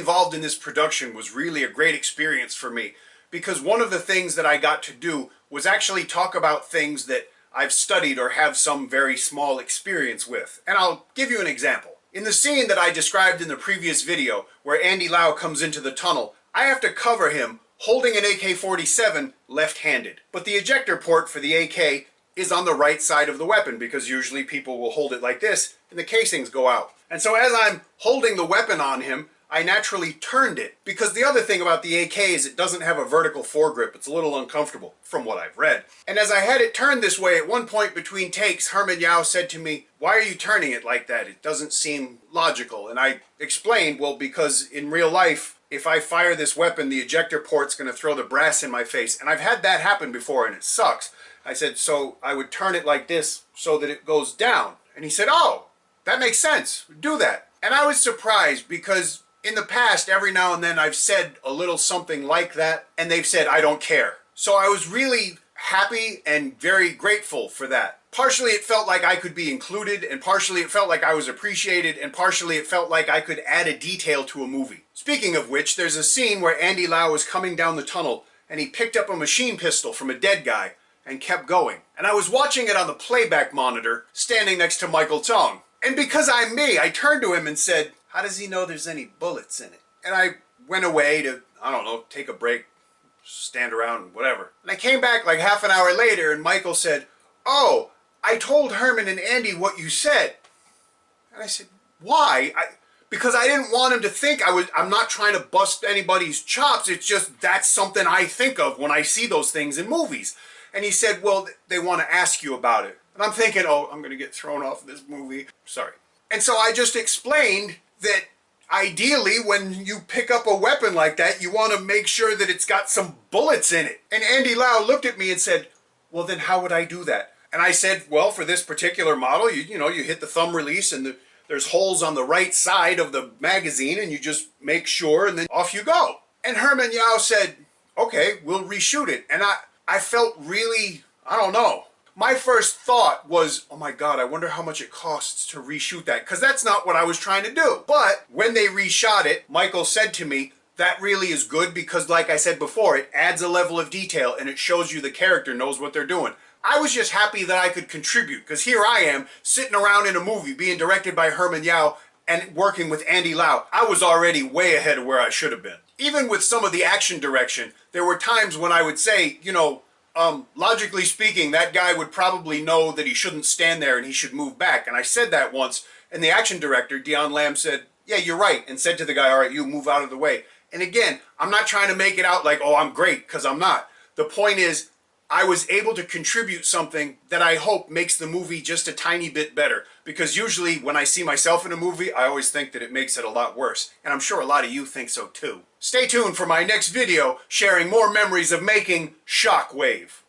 involved in this production was really a great experience for me, because one of the things that I got to do was actually talk about things that I've studied or have some very small experience with. And I'll give you an example. In the scene that I described in the previous video, where Andy Lau comes into the tunnel, I have to cover him holding an AK-47 left-handed. But the ejector port for the AK is on the right side of the weapon, because usually people will hold it like this and the casings go out. And so as I'm holding the weapon on him, I naturally turned it, because the other thing about the AK is it doesn't have a vertical foregrip. It's a little uncomfortable, from what I've read. And as I had it turned this way, at one point between takes, Herman Yau said to me, "Why are you turning it like that? It doesn't seem logical." And I explained, well, because in real life, if I fire this weapon, the ejector port's going to throw the brass in my face. And I've had that happen before, and it sucks. I said, so I would turn it like this so that it goes down. And he said, "Oh, that makes sense. Do that." And I was surprised, because in the past, every now and then I've said a little something like that, and they've said, "I don't care." So I was really happy and very grateful for that. Partially it felt like I could be included, and partially it felt like I was appreciated, and partially it felt like I could add a detail to a movie. Speaking of which, there's a scene where Andy Lau was coming down the tunnel, and he picked up a machine pistol from a dead guy and kept going. And I was watching it on the playback monitor, standing next to Michael Tong. And because I'm me, I turned to him and said, "How does he know there's any bullets in it?" And I went away to, I don't know, take a break, stand around, whatever. And I came back like half an hour later, and Michael said, "Oh, I told Herman and Andy what you said." And I said, "Why?" Because I didn't want him to think I'm not trying to bust anybody's chops. It's just that's something I think of when I see those things in movies. And he said, "Well, they want to ask you about it." And I'm thinking, oh, I'm going to get thrown off this movie. Sorry. And so I just explained that ideally, when you pick up a weapon like that, you want to make sure that it's got some bullets in it. And Andy Lau looked at me and said, "Well, then how would I do that?" And I said, "Well, for this particular model, you hit the thumb release, and there's holes on the right side of the magazine, and you just make sure, and then off you go." And Herman Yau said, "Okay, we'll reshoot it." And I felt really, I don't know. My first thought was, oh my God, I wonder how much it costs to reshoot that, because that's not what I was trying to do. But when they reshot it, Michael said to me, that really is good, because like I said before, it adds a level of detail and it shows you the character knows what they're doing. I was just happy that I could contribute, because here I am sitting around in a movie being directed by Herman Yau and working with Andy Lau. I was already way ahead of where I should have been. Even with some of the action direction, there were times when I would say, logically speaking, that guy would probably know that he shouldn't stand there and he should move back. And I said that once, and the action director, Dion Lam, said, "Yeah, you're right," and said to the guy, "All right, you move out of the way." And again, I'm not trying to make it out like, oh, I'm great, because I'm not. The point is, I was able to contribute something that I hope makes the movie just a tiny bit better. Because usually when I see myself in a movie, I always think that it makes it a lot worse. And I'm sure a lot of you think so too. Stay tuned for my next video sharing more memories of making Shockwave.